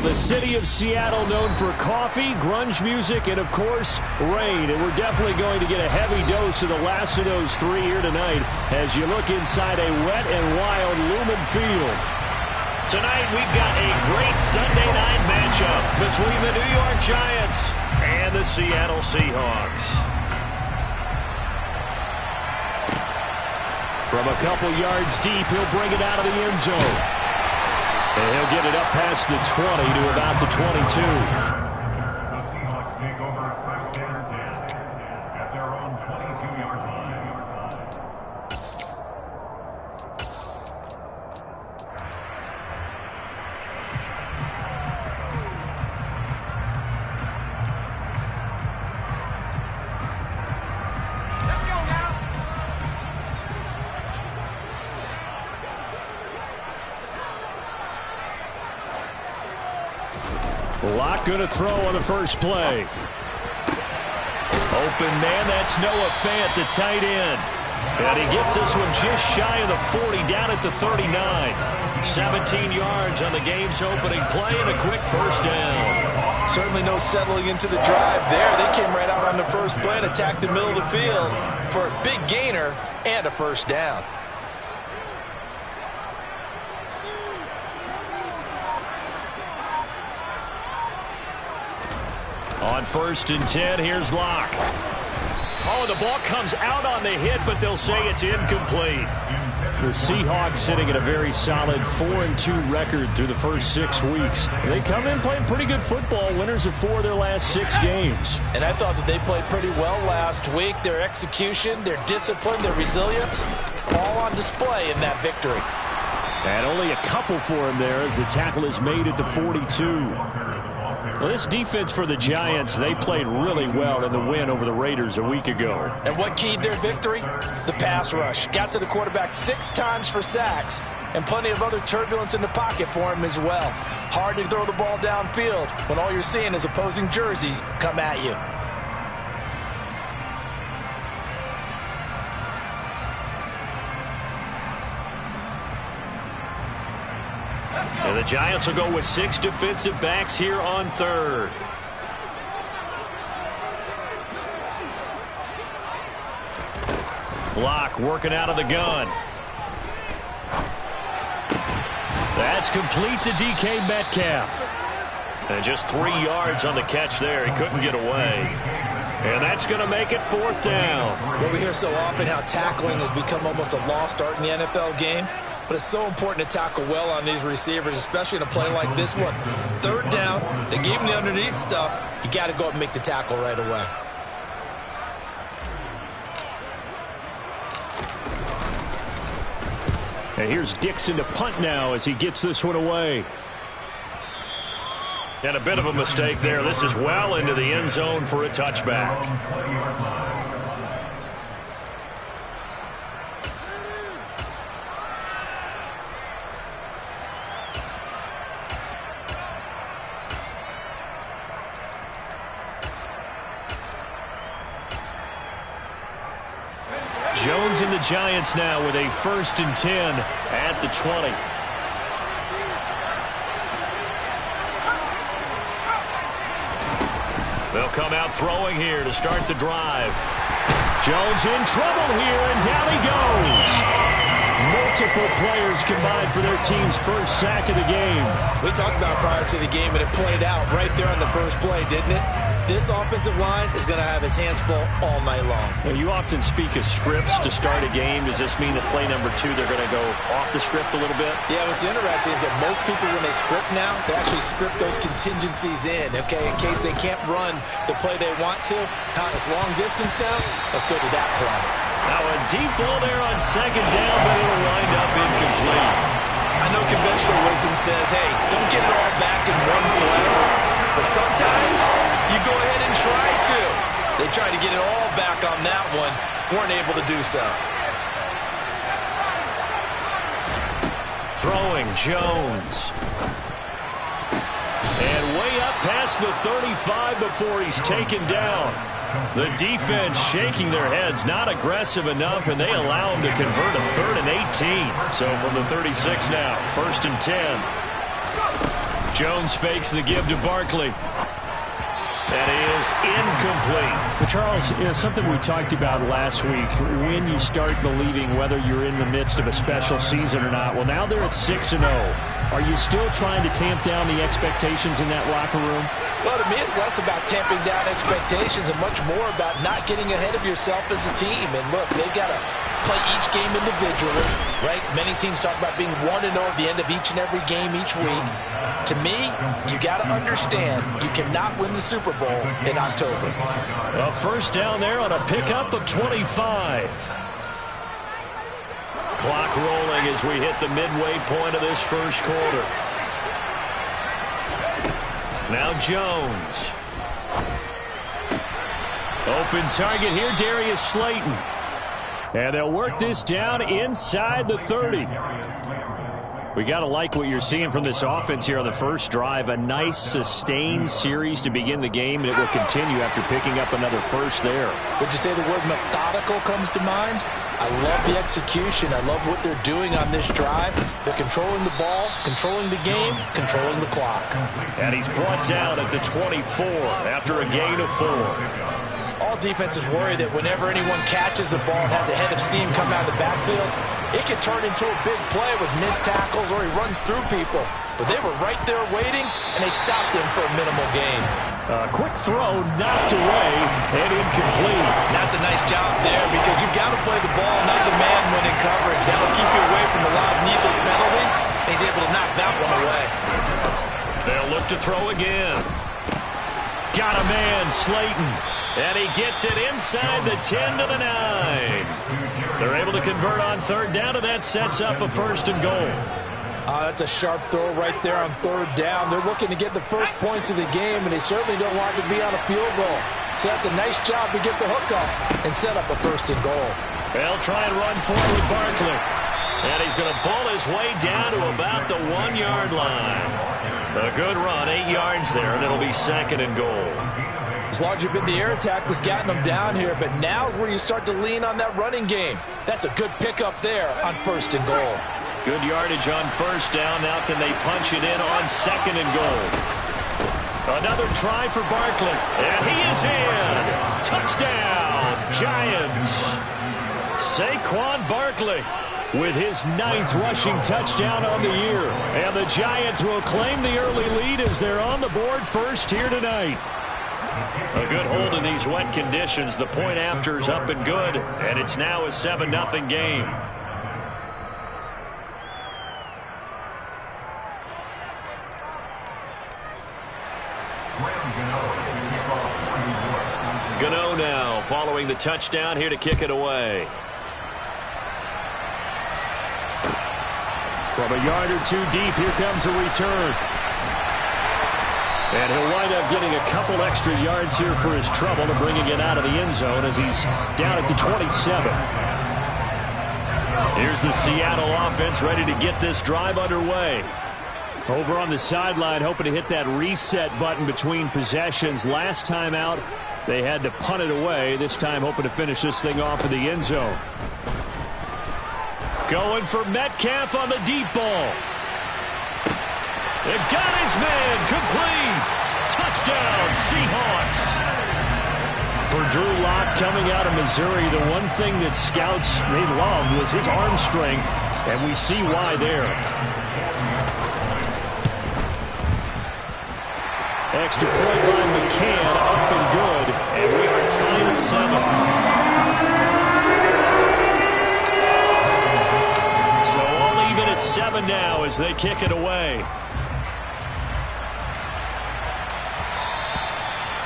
Well, the city of Seattle known for coffee, grunge music, and, of course, rain. And we're definitely going to get a heavy dose of the last of those three here tonight as you look inside a wet and wild Lumen Field. Tonight, we've got a great Sunday night matchup between the New York Giants and the Seattle Seahawks. From a couple yards deep, he'll bring it out of the end zone. And he'll get it up past the 20 to about the 22. The Seahawks take over first and 10 at their own 22-yard line. Locke going to throw on the first play. Open man, that's Noah Fant, the tight end. And he gets this one just shy of the 40, down at the 39. 17 yards on the game's opening play and a quick first down. Certainly no settling into the drive there. They came right out on the first play and attacked the middle of the field for a big gainer and a first down. On first and 10, here's Locke. Oh, the ball comes out on the hit, but they'll say it's incomplete. The Seahawks sitting at a very solid 4-2 record through the first 6 weeks. They come in playing pretty good football, winners of 4 of their last 6 games. And I thought that they played pretty well last week. Their execution, their discipline, their resilience, all on display in that victory. And only a couple for him there as the tackle is made at the 42. Well, this defense for the Giants, they played really well in the win over the Raiders a week ago. And what keyed their victory? The pass rush. Got to the quarterback 6 times for sacks, and plenty of other turbulence in the pocket for him as well. Hard to throw the ball downfield when all you're seeing is opposing jerseys come at you. And the Giants will go with 6 defensive backs here on third. Locke working out of the gun. That's complete to DK Metcalf. And just 3 yards on the catch there. He couldn't get away. And that's going to make it 4th down. Well, we hear so often how tackling has become almost a lost art in the NFL game. But it's so important to tackle well on these receivers, especially in a play like this one. 3rd down, they gave him the underneath stuff. You got to go up and make the tackle right away. And here's Dixon to punt now as he gets this one away. And a bit of a mistake there. This is well into the end zone for a touchback. Jones and the Giants now with a 1st and 10 at the 20. They'll come out throwing here to start the drive. Jones in trouble here, and down he goes. Multiple players combined for their team's first sack of the game. We talked about prior to the game, and it played out right there on the first play, didn't it? This offensive line is going to have its hands full all night long. Well, you often speak of scripts to start a game. Does this mean that play number 2, they're going to go off the script a little bit? Yeah, what's interesting is that most people, when they script now, they actually script those contingencies in, okay, in case they can't run the play they want to. It's long distance now. Let's go to that play. Now a deep ball there on 2nd down, but it'll wind up incomplete. I know conventional wisdom says, hey, don't get it all back in one play. But sometimes you go ahead and try to. They tried to get it all back on that one. Weren't able to do so. Throwing Jones. And way up past the 35 before he's taken down. The defense shaking their heads, not aggressive enough, and they allow him to convert a 3rd and 18. So from the 36 now, 1st and 10. Jones fakes the give to Barkley. That is incomplete. Well, Charles, something we talked about last week, when you start believing whether you're in the midst of a special season or not. Well, now they're at 6-0. Are you still trying to tamp down the expectations in that locker room? Well, to me, it's less about tamping down expectations and much more about not getting ahead of yourself as a team. And look, they've got to play each game individually, right? Many teams talk about being 1-0 at the end of each and every game each week. To me, you got to understand you cannot win the Super Bowl in October. A first down there on a pickup of 25. Clock rolling as we hit the midway point of this first quarter. Now Jones. Open target here, Darius Slayton. And they'll work this down inside the 30. We got to like what you're seeing from this offense here on the first drive. A nice sustained series to begin the game, and it will continue after picking up another first there. Would you say the word methodical comes to mind? I love the execution. I love what they're doing on this drive. They're controlling the ball, controlling the game, controlling the clock. And he's brought down at the 24 after a gain of 4. All defenses worry that whenever anyone catches the ball and has a head of steam come out of the backfield, it can turn into a big play with missed tackles or he runs through people. But they were right there waiting, and they stopped him for a minimal gain. Quick throw, knocked away, and incomplete. That's a nice job there because you've got to play the ball, not the man when in coverage. That'll keep you away from a lot of needless penalties, and he's able to knock that one away. They'll look to throw again. Got a man, Slayton. And he gets it inside the 10 to the 9. They're able to convert on third down, and that sets up a first and goal. That's a sharp throw right there on third down. They're looking to get the first points of the game, and they certainly don't want to be on a field goal. So that's a nice job to get the hook up and set up a first and goal. They'll try and run forward with Barkley. And he's going to pull his way down to about the 1-yard line. A good run, 8 yards there, and it'll be second and goal. As long as you've been the air attack that's gotten them down here, but now's where you start to lean on that running game. That's a good pickup there on first and goal. Good yardage on first down. Now can they punch it in on second and goal? Another try for Barkley. And he is in. Touchdown, Giants. Saquon Barkley with his 9th rushing touchdown on the year. And the Giants will claim the early lead as they're on the board first here tonight. A good hold in these wet conditions. The point after is up and good, and it's now a 7-0 game. Gano now following the touchdown here to kick it away. From a yard or two deep, here comes a return. And he'll wind up getting a couple extra yards here for his trouble to bringing it out of the end zone as he's down at the 27. Here's the Seattle offense ready to get this drive underway. Over on the sideline, hoping to hit that reset button between possessions. Last time out, they had to punt it away. This time, hoping to finish this thing off in the end zone. Going for Metcalf on the deep ball. They got his man complete. Touchdown, Seahawks. For Drew Lock coming out of Missouri, the one thing that scouts they loved was his arm strength, and we see why there. Extra point by McCann, up and good, and we are tied at 7. So all even at 7 now as they kick it away.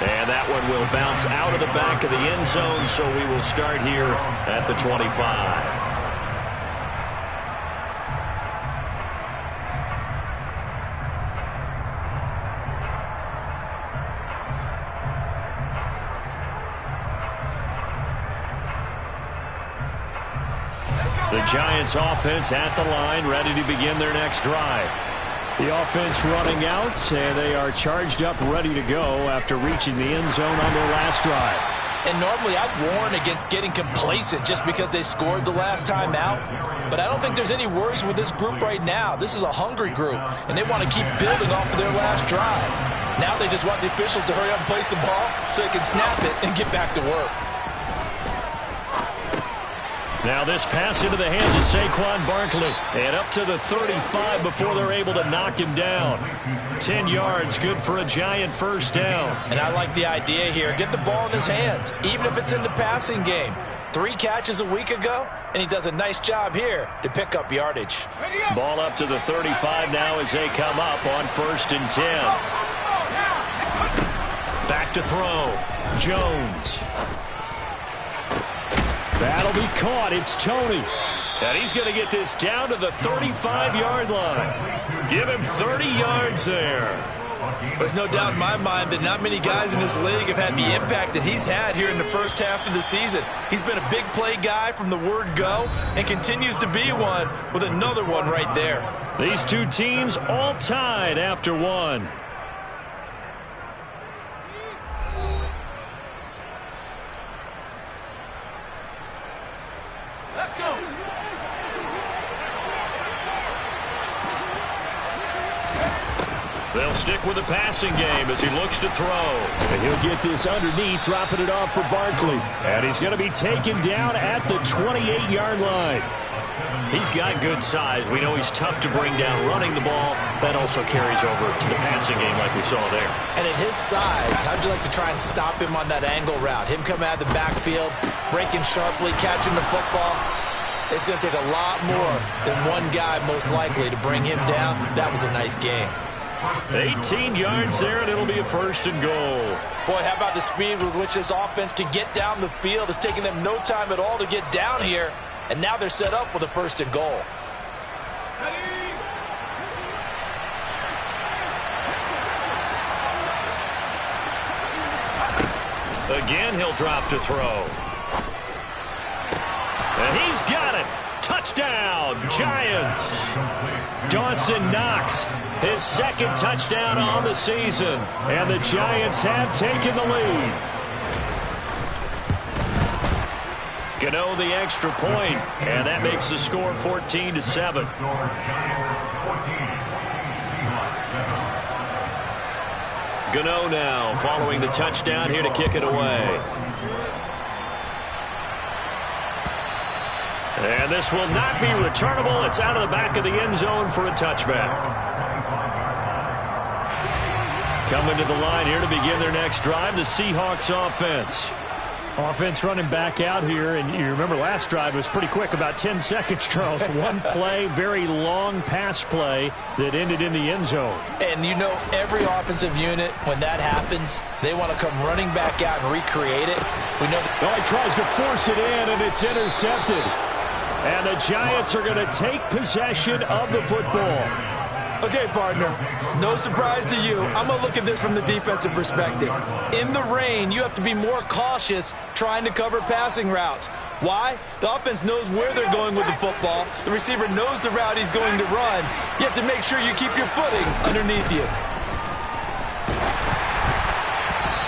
And that one will bounce out of the back of the end zone, so we will start here at the 25. The Giants offense at the line, ready to begin their next drive. The offense running out, and they are charged up, ready to go after reaching the end zone on their last drive. And normally I'd warn against getting complacent just because they scored the last time out. But I don't think there's any worries with this group right now. This is a hungry group, and they want to keep building off of their last drive. Now they just want the officials to hurry up and place the ball so they can snap it and get back to work. Now this pass into the hands of Saquon Barkley. And up to the 35 before they're able to knock him down. 10 yards, good for a Giant first down. And I like the idea here. Get the ball in his hands, even if it's in the passing game. 3 catches a week ago, and he does a nice job here to pick up yardage. Ball up to the 35 now as they come up on 1st and 10. Back to throw. Jones. That'll be caught. It's Tony. And he's going to get this down to the 35-yard line. Give him 30 yards there. There's no doubt in my mind that not many guys in this league have had the impact that he's had here in the first half of the season. He's been a big play guy from the word go and continues to be one with another one right there. These two teams all tied after one. They'll stick with the passing game as he looks to throw. And he'll get this underneath, dropping it off for Barkley. And he's going to be taken down at the 28-yard line. He's got good size. We know he's tough to bring down running the ball. That also carries over to the passing game like we saw there. And at his size, how'd you like to try and stop him on that angle route? Him coming out of the backfield, breaking sharply, catching the football. It's going to take a lot more than one guy, most likely, to bring him down. That was a nice game. 18 yards there, and it'll be a 1st and goal. Boy, how about the speed with which this offense can get down the field? It's taking them no time at all to get down here, and now they're set up with a 1st and goal. Again, he'll drop to throw. And he's got it. Touchdown, Giants. Dawson Knox, his 2nd touchdown on the season. And the Giants have taken the lead. Gano the extra point, and that makes the score 14-7. Gano now following the touchdown here to kick it away. And this will not be returnable. It's out of the back of the end zone for a touchback. Coming to the line here to begin their next drive, the Seahawks offense. Offense running back out here, and you remember last drive was pretty quick, about 10 seconds, Charles. One play, very long pass play that ended in the end zone. And you know every offensive unit, when that happens, they want to come running back out and recreate it. We know he tries to force it in, and it's intercepted. And the Giants are going to take possession of the football. Okay, partner, no surprise to you. I'm going to look at this from the defensive perspective. In the rain, you have to be more cautious trying to cover passing routes. Why? The offense knows where they're going with the football. The receiver knows the route he's going to run. You have to make sure you keep your footing underneath you.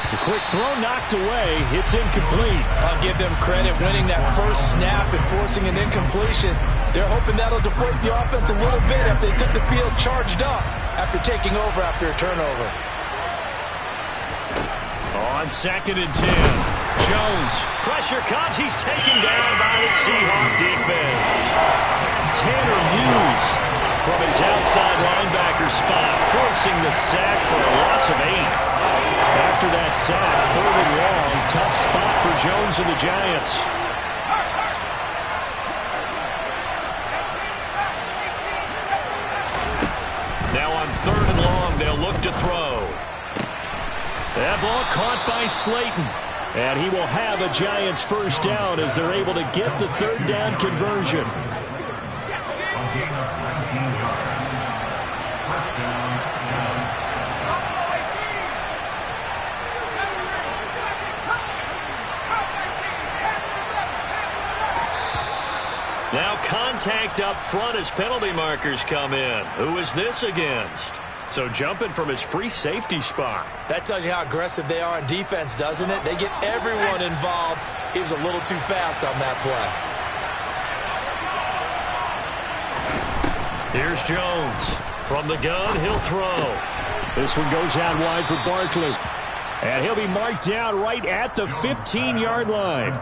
The quick throw knocked away. It's incomplete. I'll give them credit winning that first snap and forcing an incompletion. They're hoping that'll deflate the offense a little bit after they took the field charged up after taking over after a turnover. On 2nd and 10. Jones. Pressure comes. He's taken down by the Seahawk defense. Tanner Muse from his outside linebacker spot, forcing the sack for a loss of 8. After that sack, 3rd and long, tough spot for Jones and the Giants. Now on 3rd and long, they'll look to throw. That ball caught by Slayton. And he will have a Giants first down as they're able to get the 3rd down conversion. Now contact up front as penalty markers come in. Who is this against? So jumping from his free safety spot. That tells you how aggressive they are on defense, doesn't it? They get everyone involved. He was a little too fast on that play. Here's Jones. From the gun, he'll throw. This one goes out wide for Barkley. And he'll be marked down right at the 15-yard line.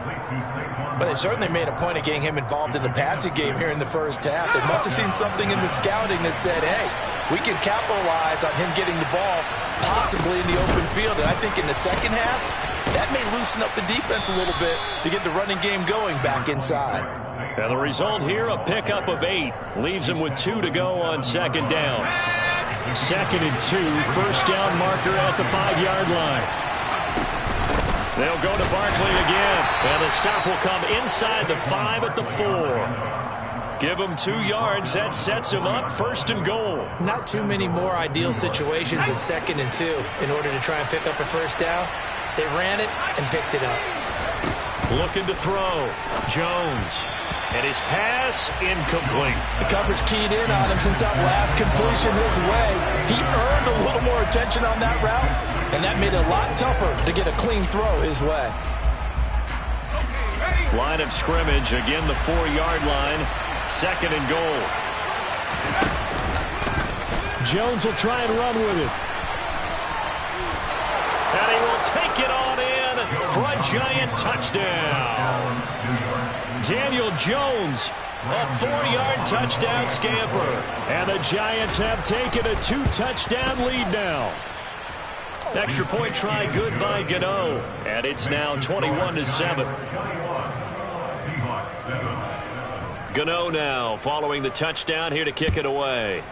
But they certainly made a point of getting him involved in the passing game here in the first half. They must have seen something in the scouting that said, hey, we can capitalize on him getting the ball possibly in the open field. And I think in the second half, that may loosen up the defense a little bit to get the running game going back inside. And the result here, a pickup of 8. Leaves him with 2 to go on second down. 2nd and 2, first down marker at the 5-yard line. They'll go to Barkley again. And the stop will come inside the 5 at the 4. Give him 2 yards. That sets him up 1st and goal. Not too many more ideal situations at 2nd and 2 in order to try and pick up a first down. They ran it and picked it up. Looking to throw. Jones. And his pass incomplete. The coverage keyed in on him since that last completion his way. He earned a little more attention on that route, and that made it a lot tougher to get a clean throw his way. Line of scrimmage, again the 4-yard line. 2nd and goal. Jones will try and run with it. And he will take it on in for a giant touchdown. Daniel Jones, a 4-yard touchdown scamper. And the Giants have taken a 2-touchdown lead now. Extra point try good by Gano. And it's now 21-7. Gano now following the touchdown here to kick it away.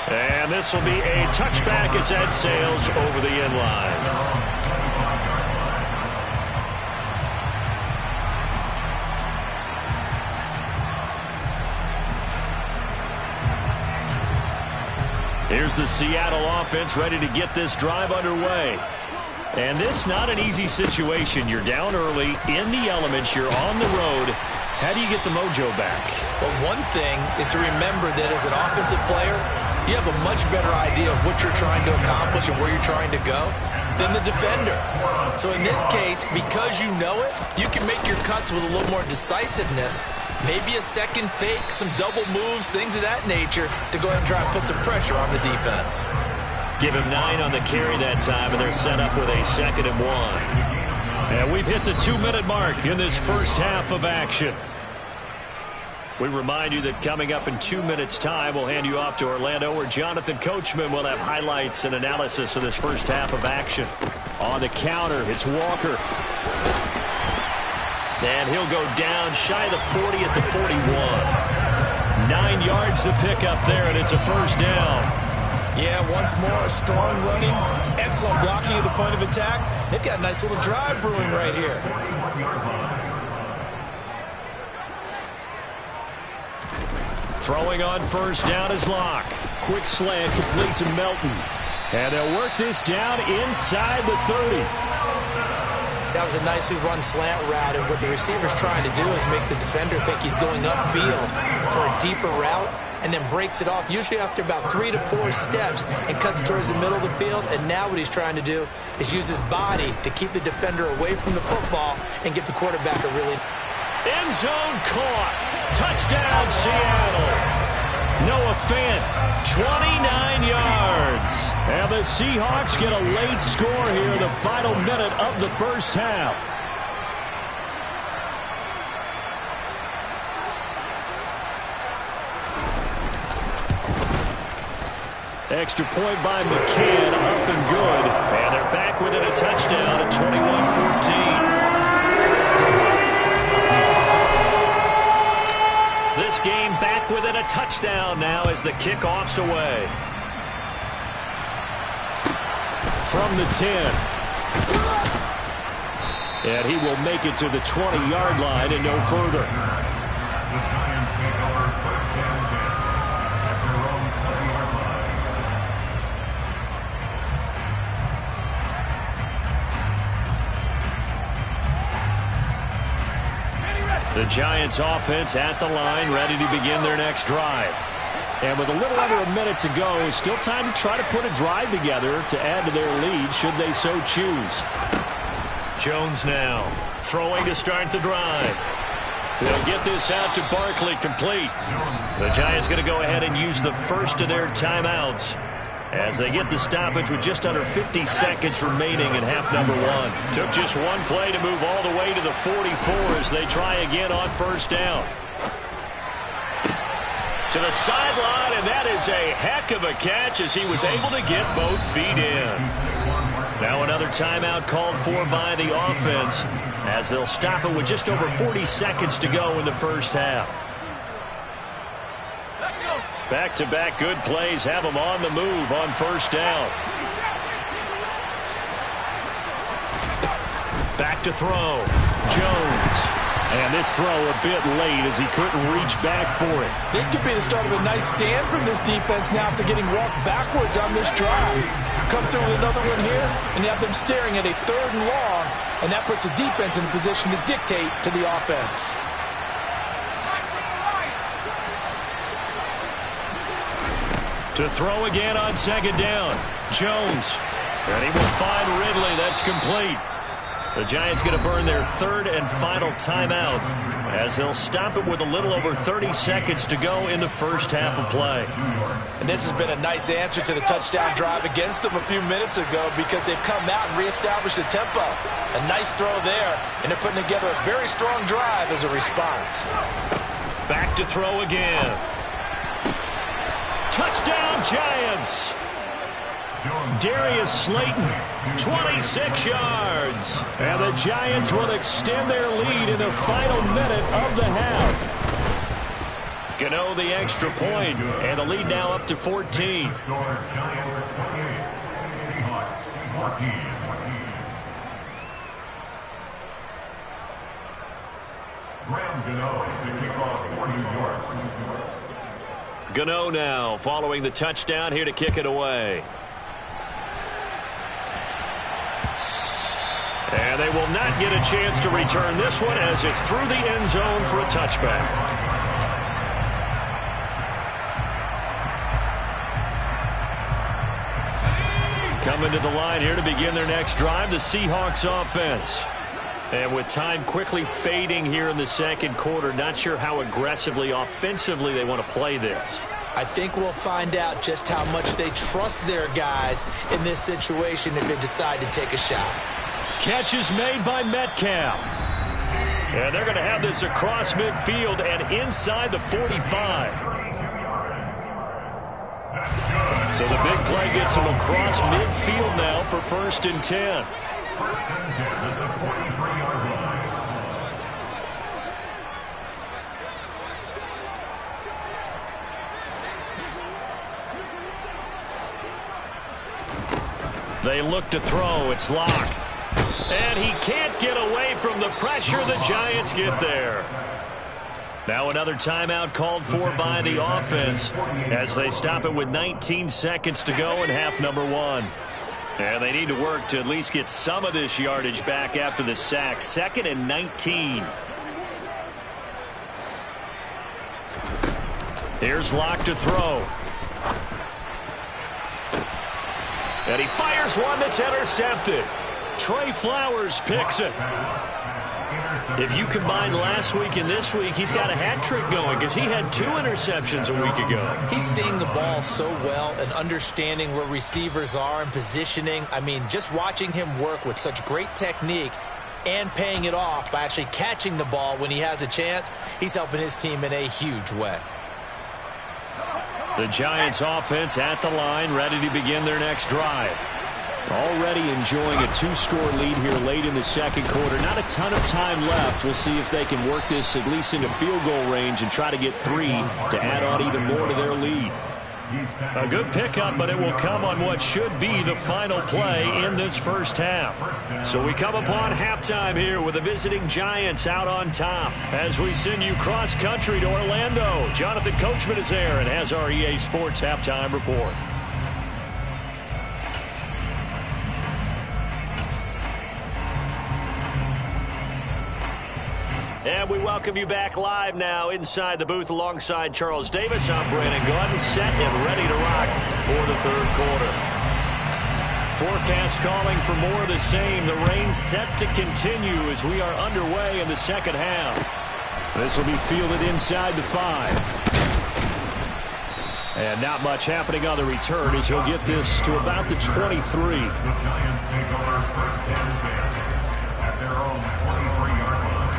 And this will be a touchback as that sails over the end line. Here's the Seattle offense ready to get this drive underway. And this not an easy situation. You're down early, in the elements, you're on the road. How do you get the mojo back? Well, one thing is to remember that as an offensive player, you have a much better idea of what you're trying to accomplish and where you're trying to go than the defender. So in this case, because you know it, you can make your cuts with a little more decisiveness. Maybe a second fake, some double moves, things of that nature to go ahead and try and put some pressure on the defense. Give him 9 on the carry that time, and they're set up with a 2nd and 1. And we've hit the 2-minute mark in this first half of action. We remind you that coming up in 2 minutes' time, we'll hand you off to Orlando, where Jonathan Coachman will have highlights and analysis of this first half of action. On the counter, it's Walker. And he'll go down shy of the 40 at the 41. 9 yards to pick up there, and it's a first down. Yeah, once more, strong running, excellent blocking at the point of attack. They've got a nice little drive brewing right here. Throwing on first down is Locke. Quick slant complete to Melton. And they'll work this down inside the 30. That was a nicely run slant route, and what the receiver's trying to do is make the defender think he's going upfield for a deeper route, and then breaks it off, usually after about 3 to 4 steps, and cuts towards the middle of the field. And now what he's trying to do is use his body to keep the defender away from the football and give the quarterback a really... End zone caught. Touchdown, Seattle. Noah Fant, 29 yards. And the Seahawks get a late score here in the final minute of the first half. Extra point by McCann, up and good. And they're back within a touchdown at 21-14. This game back within a touchdown now as the kickoff's away. From the 10. And he will make it to the 20-yard line and no further. The Giants take over first and 10 at their own 20-yard line. The Giants offense at the line, ready to begin their next drive. And with a little under a minute to go, still time to try to put a drive together to add to their lead should they so choose. Jones now throwing to start the drive. They'll get this out to Barkley complete. The Giants going to go ahead and use the first of their timeouts as they get the stoppage with just under 50 seconds remaining in half number 1. Took just one play to move all the way to the 44 as they try again on first down. To the sideline, and that is a heck of a catch as he was able to get both feet in. Now another timeout called for by the offense as they'll stop it with just over 40 seconds to go in the first half. Back-to-back good plays have them on the move on first down. Back to throw. Jones. And this throw a bit late as he couldn't reach back for it. This could be the start of a nice stand from this defense now after getting walked backwards on this drive. Come through with another one here, and you have them staring at a 3rd and long, and that puts the defense in a position to dictate to the offense. To throw again on second down. Jones. And he will find Ridley. That's complete. The Giants going to burn their 3rd and final timeout as they'll stop it with a little over 30 seconds to go in the first half of play. And this has been a nice answer to the touchdown drive against them a few minutes ago because they've come out and reestablished the tempo. A nice throw there, and they're putting together a very strong drive as a response. Back to throw again. Touchdown, Giants! Darius Slayton, 26 yards. And the Giants will extend their lead in the final minute of the half. Gano the extra point, and the lead now up to 14. Giants 28, Seahawks 14. Graham Gano to kick off for New York. Gano now following the touchdown here to kick it away. And they will not get a chance to return this one as it's through the end zone for a touchback. Coming to the line here to begin their next drive, the Seahawks offense. And with time quickly fading here in the second quarter, not sure how aggressively, offensively they want to play this. I think we'll find out just how much they trust their guys in this situation if they decide to take a shot. Catch is made by Metcalf. And they're going to have this across midfield and inside the 45. So the big play gets them across midfield now for 1st and 10. They look to throw. It's Locke. And he can't get away from the pressure. The Giants get there. Now another timeout called for by the offense as they stop it with 19 seconds to go in half number 1. And they need to work to at least get some of this yardage back after the sack. 2nd and 19. Here's Locke to throw. And he fires one that's intercepted. Trey Flowers picks it. If you combine last week and this week, he's got a hat trick going because he had 2 interceptions a week ago. He's seeing the ball so well and understanding where receivers are and positioning. I mean, just watching him work with such great technique and paying it off by actually catching the ball when he has a chance, he's helping his team in a huge way. The Giants offense at the line, ready to begin their next drive. Already enjoying a 2-score lead here late in the second quarter. Not a ton of time left. We'll see if they can work this at least into field goal range and try to get 3 to add on even more to their lead. A good pickup, but it will come on what should be the final play in this first half. So we come upon halftime here with the visiting Giants out on top. As we send you cross-country to Orlando, Jonathan Coachman is there and has our EA Sports halftime report. And we welcome you back live now inside the booth alongside Charles Davis. I'm Brandon Gordon, set and ready to rock for the third quarter. Forecast calling for more of the same. The rain set to continue as we are underway in the second half. This will be fielded inside the 5. And not much happening on the return as he'll get this to about the 23. The Giants take over first and 10 at their own 23-yard line.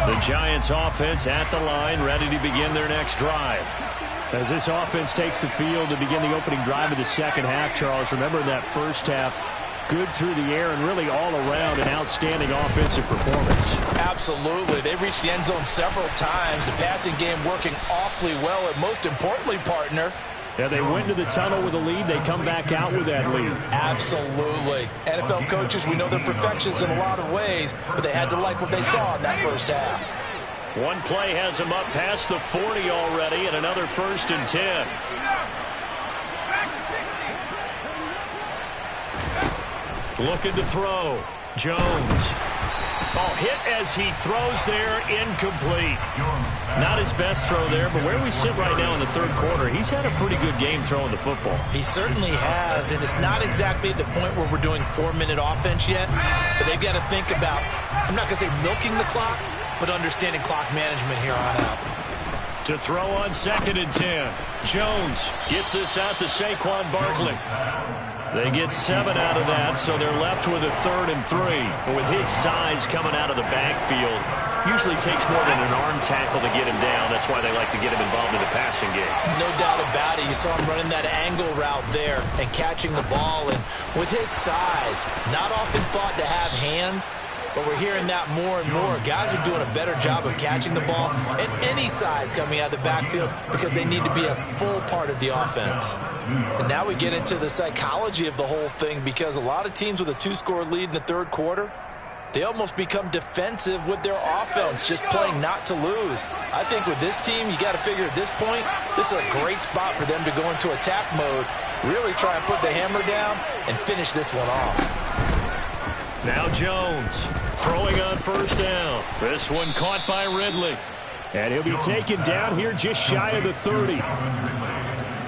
The Giants offense at the line, ready to begin their next drive. As this offense takes the field to begin the opening drive of the second half, Charles, remember in that first half, good through the air and really all around an outstanding offensive performance. Absolutely. They reached the end zone several times. The passing game working awfully well, and most importantly, partner, yeah, they went to the tunnel with a lead. They come back out with that lead. Absolutely. NFL coaches, we know they're perfectionists in a lot of ways, but they had to like what they saw in that first half. One play has them up past the 40 already, and another 1st and 10. Looking to throw. Jones. Oh, hit as he throws there, incomplete. Not his best throw there, but where we sit right now in the third quarter, he's had a pretty good game throwing the football. He certainly has, and it's not exactly at the point where we're doing 4-minute offense yet, but they've got to think about, I'm not going to say milking the clock, but understanding clock management here on out. To throw on 2nd and 10. Jones gets this out to Saquon Barkley. They get 7 out of that, so they're left with a 3rd and 3. But with his size coming out of the backfield, usually takes more than an arm tackle to get him down. That's why they like to get him involved in the passing game. No doubt about it. You saw him running that angle route there and catching the ball. And with his size, not often thought to have hands, but we're hearing that more and more. Guys are doing a better job of catching the ball at any size coming out of the backfield because they need to be a full part of the offense. And now we get into the psychology of the whole thing, because a lot of teams with a 2-score lead in the third quarter, they almost become defensive with their offense, just playing not to lose. I think with this team, you got to figure at this point, this is a great spot for them to go into attack mode, really try and put the hammer down and finish this one off. Now Jones throwing on 1st down. This one caught by Ridley. And he'll be taken down here just shy of the 30.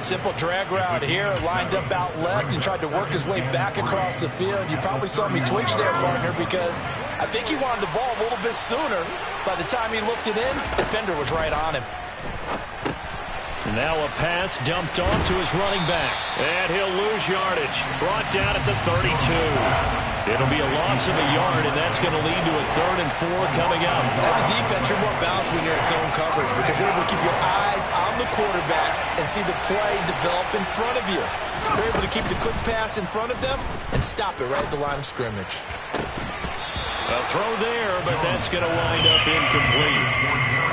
Simple drag route here, lined up out left and tried to work his way back across the field. You probably saw me twitch there, partner, because I think he wanted the ball a little bit sooner. By the time he looked it in, the defender was right on him. Now a pass dumped off to his running back. And he'll lose yardage. Brought down at the 32. It'll be a loss of a yard, and that's going to lead to a 3rd and 4 coming up. As a defense, you're more balanced when you're in zone coverage because you're able to keep your eyes on the quarterback and see the play develop in front of you. You're able to keep the quick pass in front of them and stop it right at the line of scrimmage. A throw there, but that's going to wind up incomplete.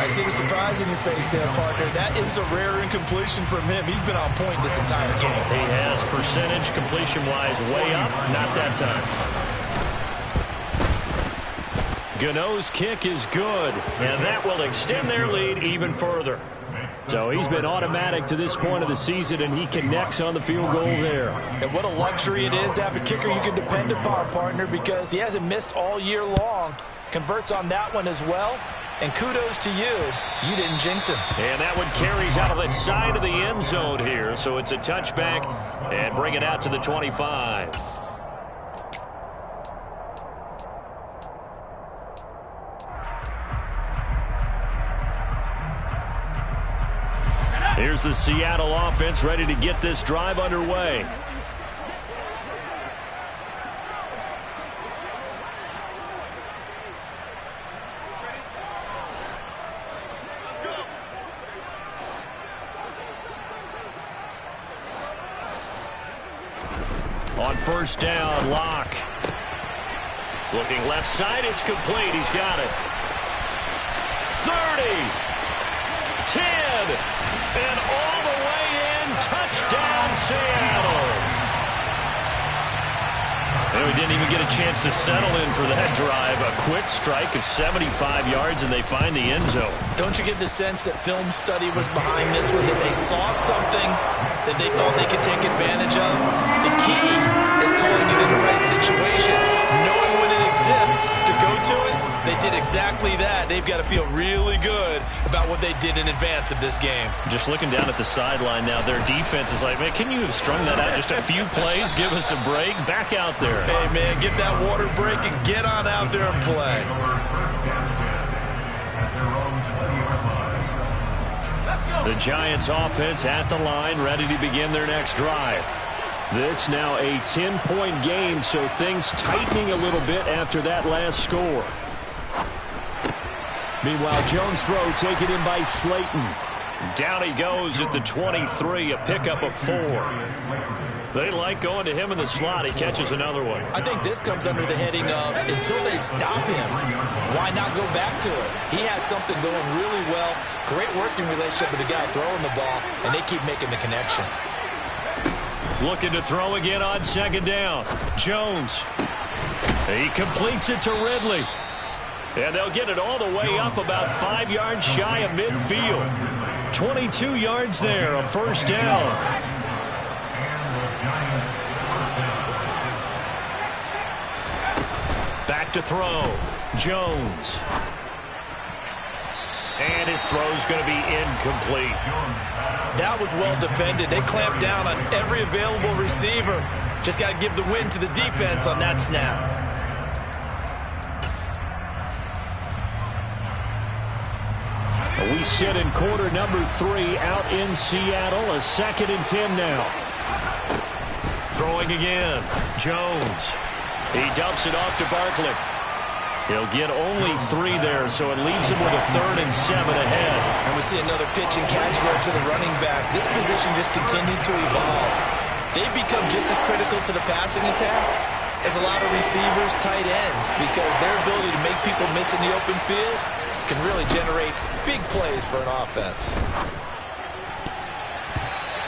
I see the surprise in your face there, partner. That is a rare incompletion from him. He's been on point this entire game. He has, percentage completion-wise way up. Not that time. Gano's kick is good, and that will extend their lead even further. So he's been automatic to this point of the season, and he connects on the field goal there. And what a luxury it is to have a kicker you can depend upon, partner, because he hasn't missed all year long. Converts on that one as well. And kudos to you. You didn't jinx him. And that one carries out of the side of the end zone here. So it's a touchback and bring it out to the 25. Here's the Seattle offense ready to get this drive underway. On 1st down, Locke. Looking left side, it's complete. He's got it. 30, 10, and all the way in. Touchdown, Seattle. And we didn't even get a chance to settle in for that drive. A quick strike of 75 yards, and they find the end zone. Don't you get the sense that film study was behind this one, that they saw something that they thought they could take advantage of? The key is calling it in the right situation, knowing when it exists to go to it, they did exactly that. They've got to feel really good about what they did in advance of this game. Just looking down at the sideline now, their defense is like, man, can you have strung that out just a few plays? Give us a break. Back out there. Hey, man, get that water break and get on out there and play. The Giants offense at the line, ready to begin their next drive. This now a 10-point game, so things tightening a little bit after that last score. Meanwhile, Jones' throw taken in by Slayton. Down he goes at the 23, a pickup of 4. They like going to him in the slot. He catches another one. I think this comes under the heading of until they stop him, why not go back to it? He has something going really well. Great working relationship with the guy throwing the ball, and they keep making the connection. Looking to throw again on second down. Jones. He completes it to Ridley. And they'll get it all the way up about 5 yards shy of midfield. 22 yards there, a first down. Back to throw. Jones. And his throw's going to be incomplete. That was well defended. They clamped down on every available receiver. Just got to give the win to the defense on that snap. We sit in quarter number 3 out in Seattle. A 2nd and 10 now. Throwing again. Jones. He dumps it off to Barkley. He'll get only 3 there, so it leaves him with a 3rd and 7 ahead. And we see another pitch and catch there to the running back. This position just continues to evolve. They become just as critical to the passing attack as a lot of receivers, tight ends, because their ability to make people miss in the open field can really generate big plays for an offense.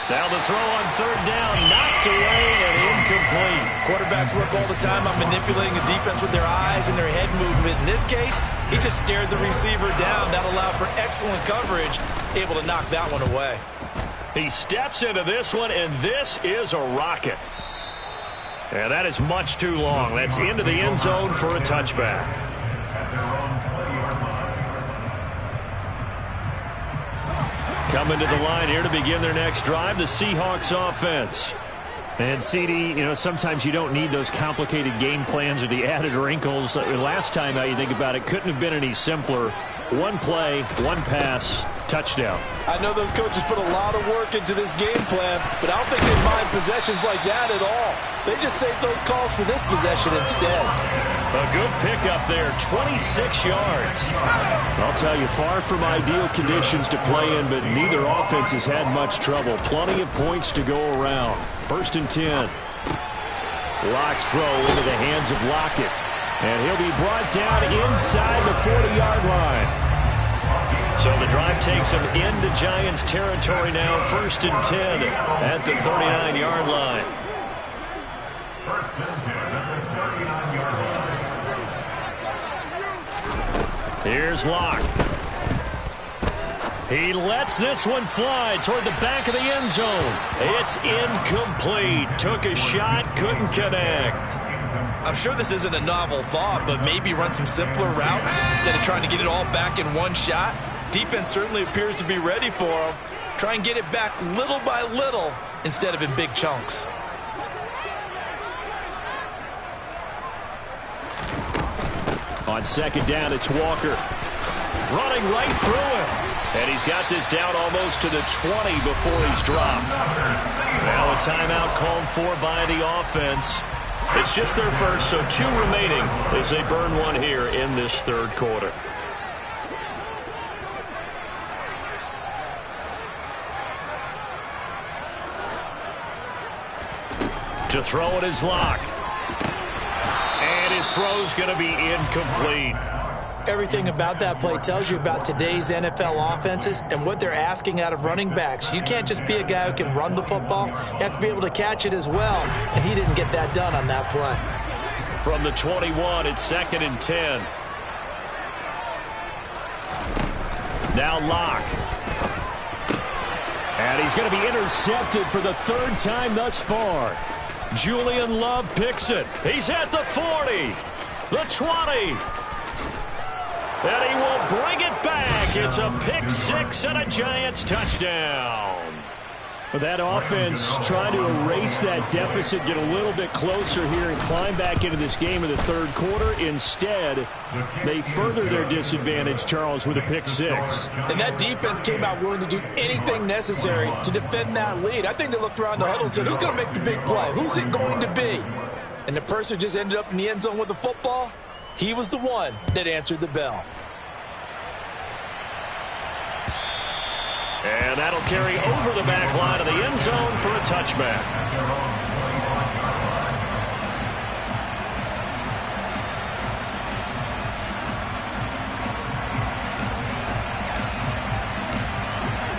Now the throw on 3rd down, knocked away and incomplete. Quarterbacks work all the time on manipulating the defense with their eyes and their head movement. In this case, he just stared the receiver down. That allowed for excellent coverage, able to knock that one away. He steps into this one, and this is a rocket. And that is much too long. That's into the end zone for a touchback. Coming to the line here to begin their next drive, the Seahawks offense. And CD, you know, sometimes you don't need those complicated game plans or the added wrinkles. Last time, you think about it, couldn't have been any simpler. One play, one pass, touchdown. I know those coaches put a lot of work into this game plan, but I don't think they mind possessions like that at all. They just save those calls for this possession instead. A good pickup there, 26 yards. I'll tell you, far from ideal conditions to play in, but neither offense has had much trouble. Plenty of points to go around. 1st and 10. Locke's throw into the hands of Lockett. And he'll be brought down inside the 40-yard line. So the drive takes him into Giants territory now. 1st and 10 at the 39-yard line. 1st and 10 at the 39-yard line. Here's Locke. He lets this one fly toward the back of the end zone. It's incomplete. Took a shot, couldn't connect. I'm sure this isn't a novel thought, but maybe run some simpler routes instead of trying to get it all back in one shot. Defense certainly appears to be ready for him. Try and get it back little by little instead of in big chunks. On 2nd down, it's Walker. Running right through him. And he's got this down almost to the 20 before he's dropped. Now a timeout called for by the offense. It's just their first, so 2 remaining as they burn one here in this 3rd quarter. To throw it is Locke. And his throw's going to be incomplete. Everything about that play tells you about today's NFL offenses and what they're asking out of running backs. You can't just be a guy who can run the football. You have to be able to catch it as well, and he didn't get that done on that play. From the 21, it's 2nd and 10. Now Locke. And he's going to be intercepted for the 3rd time thus far. Julian Love picks it. He's at the 40. The 20. And he will bring it back. It's a pick six and a Giants touchdown. That offense trying to erase that deficit, get a little bit closer here and climb back into this game in the third quarter. Instead, they further their disadvantage, Charles, with a pick six. And that defense came out willing to do anything necessary to defend that lead. I think they looked around the huddle and said, who's going to make the big play? Who's it going to be? And the person who just ended up in the end zone with the football, he was the one that answered the bell. And that'll carry over the back line of the end zone for a touchback.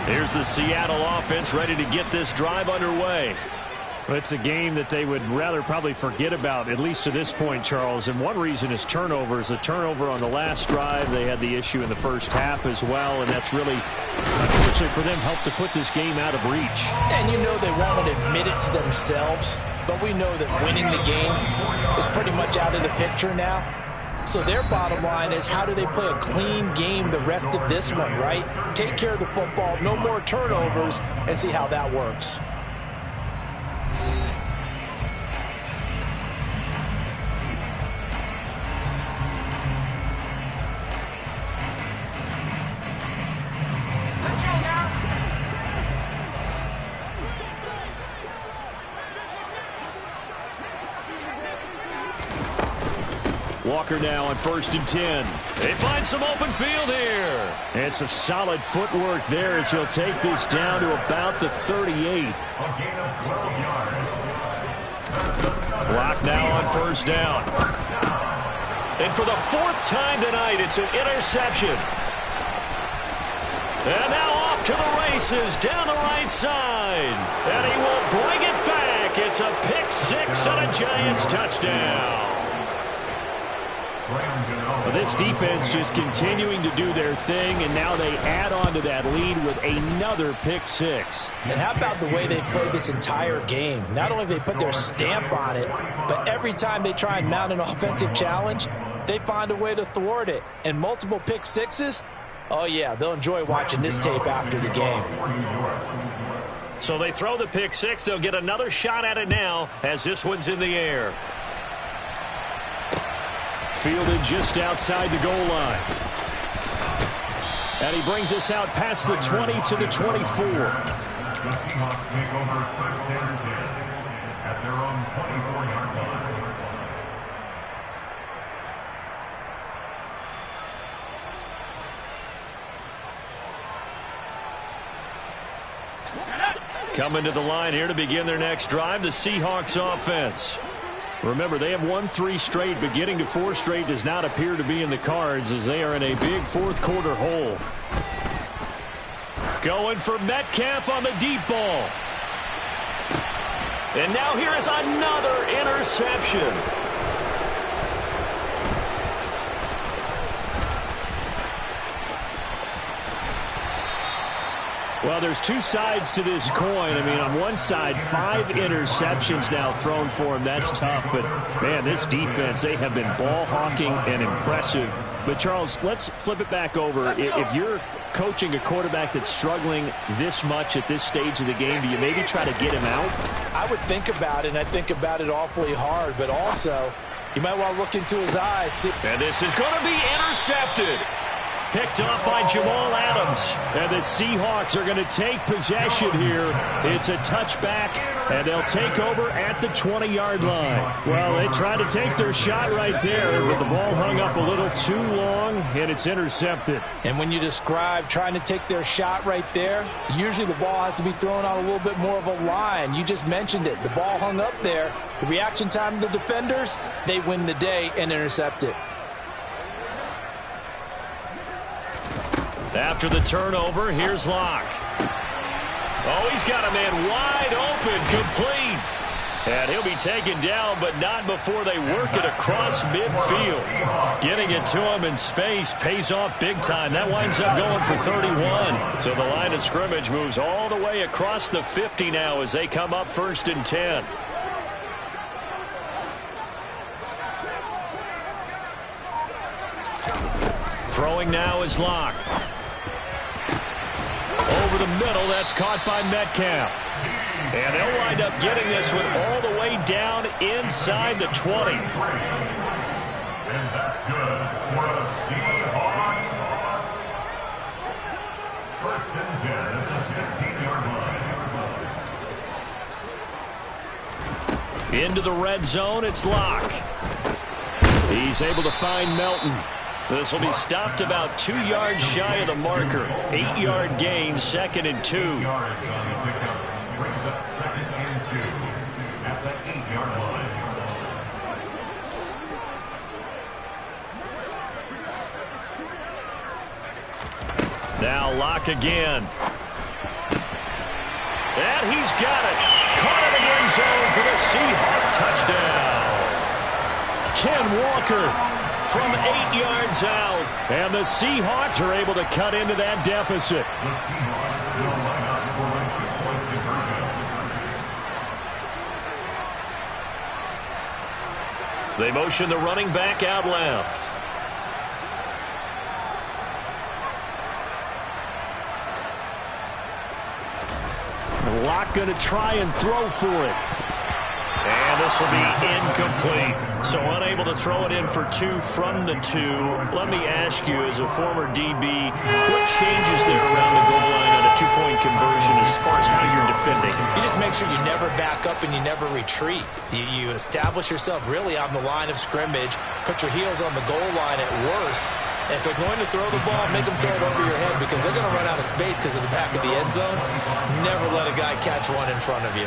Here's the Seattle offense ready to get this drive underway. It's a game that they would rather probably forget about, at least to this point, Charles. And one reason is turnovers. A turnover on the last drive. They had the issue in the first half as well, and that's really, unfortunately for them, helped to put this game out of reach. And you know they won't admit it to themselves, but we know that winning the game is pretty much out of the picture now. So their bottom line is, how do they play a clean game the rest of this one, right? Take care of the football, no more turnovers, and see how that works. Walker now on 1st and 10. They find some open field here. And some solid footwork there as he'll take this down to about the 38. Block now on 1st down. And for the 4th time tonight, it's an interception. And now off to the races down the right side. And he will bring it back. It's a pick six and a Giants touchdown. Well, this defense just continuing to do their thing, and now they add on to that lead with another pick six. And how about the way they played this entire game? Not only have they put their stamp on it, but every time they try and mount an offensive challenge, they find a way to thwart it. And multiple pick sixes, oh yeah, they'll enjoy watching this tape after the game. So they throw the pick six. They'll get another shot at it now as this one's in the air. Fielded just outside the goal line. And he brings us out past the 20 to the 24. The Seahawks take over 1st and 10 at their own 24-yard line. Coming to the line here to begin their next drive, the Seahawks offense. Remember, they have won 3 straight, but getting to 4 straight does not appear to be in the cards as they are in a big fourth quarter hole. Going for Metcalf on the deep ball. And now here is another interception. Well, there's 2 sides to this coin. I mean, on one side, 5 interceptions now thrown for him. That's tough. But, man, this defense, they have been ball hawking and impressive. But, Charles, let's flip it back over. If you're coaching a quarterback that's struggling this much at this stage of the game, do you maybe try to get him out? I would think about it, and I think about it awfully hard. But also, you might want to look into his eyes. And this is going to be intercepted. Picked up by Jamal Adams. And the Seahawks are going to take possession here. It's a touchback, and they'll take over at the 20-yard line. Well, they tried to take their shot right there, but the ball hung up a little too long, and it's intercepted. And when you describe trying to take their shot right there, usually the ball has to be thrown on a little bit more of a line. You just mentioned it. The ball hung up there. The reaction time of the defenders, they win the day and intercept it. After the turnover, here's Locke. Oh, he's got a man wide open, complete. And he'll be taken down, but not before they work it across midfield. Getting it to him in space pays off big time. That winds up going for 31. So the line of scrimmage moves all the way across the 50 now as they come up 1st and 10. Throwing now is Locke. Over the middle, that's caught by Metcalf. And they'll wind up getting this one all the way down inside the 20. And that's good for the Seahawks. First and 10 at the 16-yard line. Into the red zone, it's Locke. He's able to find Melton. This will be stopped about 2 yards shy of the marker. 8-yard gain, 2nd and 2. Yards on the pickup brings up 2nd and 2 at the 8-yard line. Now Locke again. And he's got it. Caught in the end zone for the Seahawk touchdown. Ken Walker from 8 yards out. And the Seahawks are able to cut into that deficit. The Seahawks will line up for a 2-point conversion. They motion the running back out left. Locke going to try and throw for it. And this will be incomplete. So unable to throw it in for 2 from the 2. Let me ask you, as a former DB, what changes there around the goal line on a 2-point conversion as far as how you're defending? You just make sure you never back up and you never retreat. You establish yourself really on the line of scrimmage, put your heels on the goal line at worst. And if they're going to throw the ball, make them throw it over your head because they're going to run out of space because of the back of the end zone. Never let a guy catch one in front of you.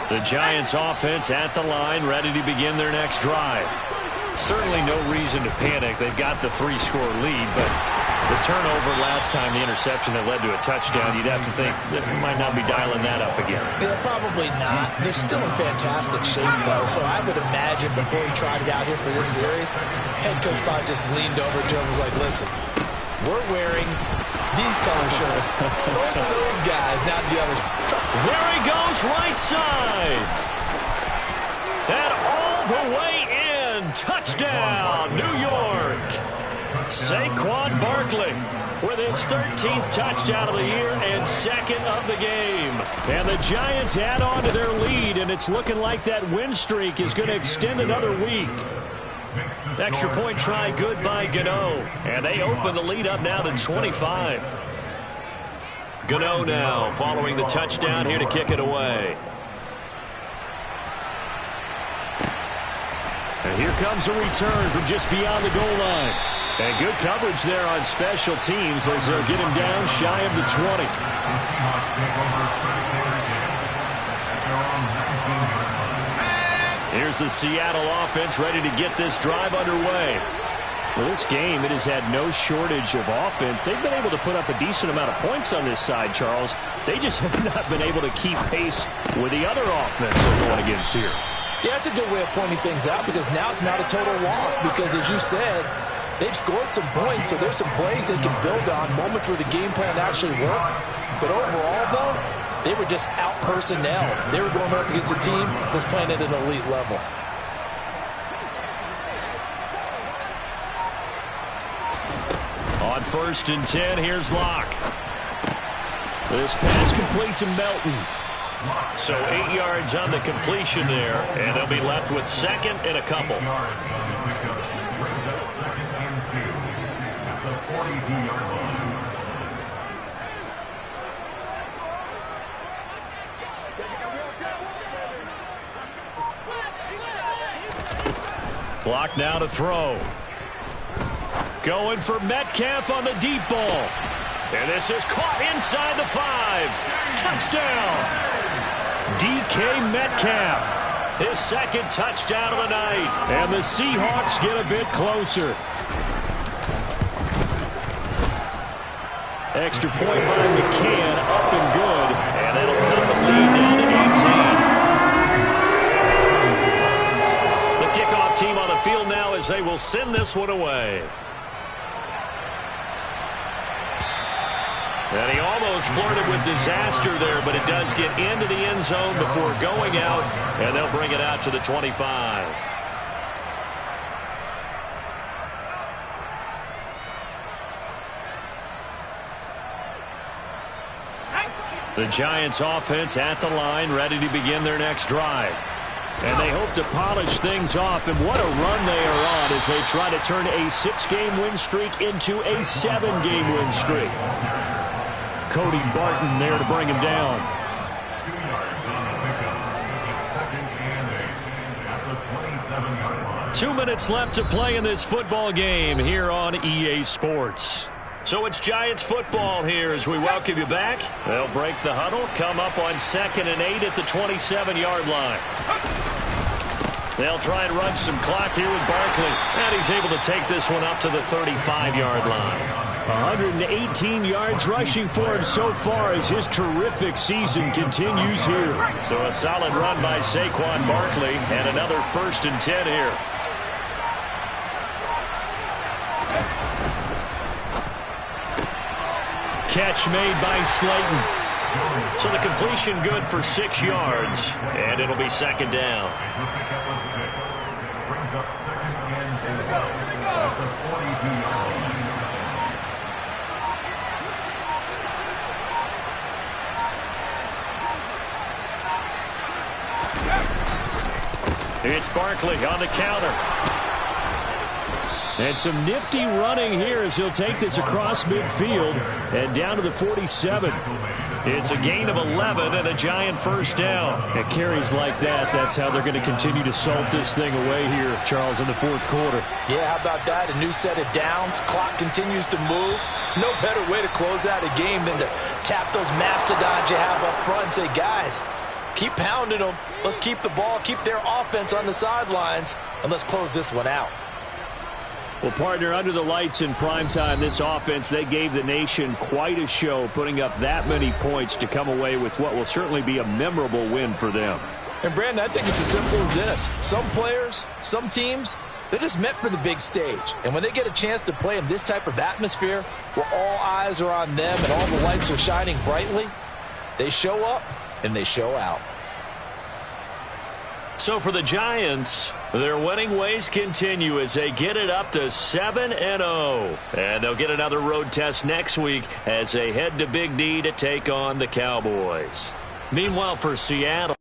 The Giants offense at the line, ready to begin their next drive. Certainly no reason to panic. They've got the 3-score lead, but the turnover last time, the interception that led to a touchdown, you'd have to think that we might not be dialing that up again. Yeah, probably not. They're still in fantastic shape, though, so I would imagine before he tried it out here for this series, head coach probably just leaned over to him and was like, listen, we're wearing these color shirts. Throw it to those guys, not the others. There he goes, right side. And all the way in. Touchdown, New York. Saquon Barkley with his 13th touchdown of the year and 2nd of the game. And the Giants add on to their lead, and it's looking like that win streak is going to extend another week. Extra point try good by Gano. And they open the lead up now to 25. Gano now following the touchdown here to kick it away. And here comes a return from just beyond the goal line. And good coverage there on special teams as they'll get him down shy of the 20. Here's the Seattle offense ready to get this drive underway. Well, this game, it has had no shortage of offense. They've been able to put up a decent amount of points on this side, Charles. They just have not been able to keep pace with the other offense they're going against here. Yeah, it's a good way of pointing things out because now it's not a total loss because, as you said, they've scored some points, so there's some plays they can build on, moments where the game plan actually worked. But overall, though, they were just out-personnel. They were going up against a team that's playing at an elite level. On 1st and 10, here's Locke. This pass complete to Melton. So 8 yards on the completion there, and they'll be left with 2nd and a couple. Clock now to throw. Going for Metcalf on the deep ball. And this is caught inside the 5. Touchdown. DK Metcalf. His 2nd touchdown of the night. And the Seahawks get a bit closer. Extra point by McCann, up and good. And that'll cut the lead down to 18. The kickoff team on the field now as they will send this one away. And he almost flirted with disaster there, but it does get into the end zone before going out, and they'll bring it out to the 25. The Giants offense at the line, ready to begin their next drive. And they hope to polish things off, and what a run they are on as they try to turn a 6-game win streak into a 7-game win streak. Cody Barton there to bring him down. 2 yards on the pickup. It's 2nd and 8 at the 27-yard line. 2 minutes left to play in this football game here on EA Sports. So it's Giants football here as we welcome you back. They'll break the huddle, come up on 2nd and 8 at the 27-yard line. They'll try and run some clock here with Barkley. And he's able to take this one up to the 35-yard line. 118 yards rushing for him so far as his terrific season continues here. So a solid run by Saquon Barkley and another 1st and 10 here. Catch made by Slayton. So the completion good for 6 yards, and it'll be 2nd down. The pickup of 6 brings up 2nd and 12 at the 42-yard line. It's Barkley on the counter. And some nifty running here as he'll take this across midfield and down to the 47. It's a gain of 11 and a Giant 1st down. At carries like that, that's how they're going to continue to salt this thing away here, Charles, in the 4th quarter. Yeah, how about that? A new set of downs. Clock continues to move. No better way to close out a game than to tap those mastodons you have up front and say, guys, keep pounding them. Let's keep the ball, keep their offense on the sidelines, and let's close this one out. Well, partner, under the lights in primetime, this offense, they gave the nation quite a show, putting up that many points to come away with what will certainly be a memorable win for them. And, Brandon, I think it's as simple as this. Some players, some teams, they're just meant for the big stage. And when they get a chance to play in this type of atmosphere where all eyes are on them and all the lights are shining brightly, they show up and they show out. So for the Giants, their winning ways continue as they get it up to 7-0. And they'll get another road test next week as they head to Big D to take on the Cowboys. Meanwhile, for Seattle.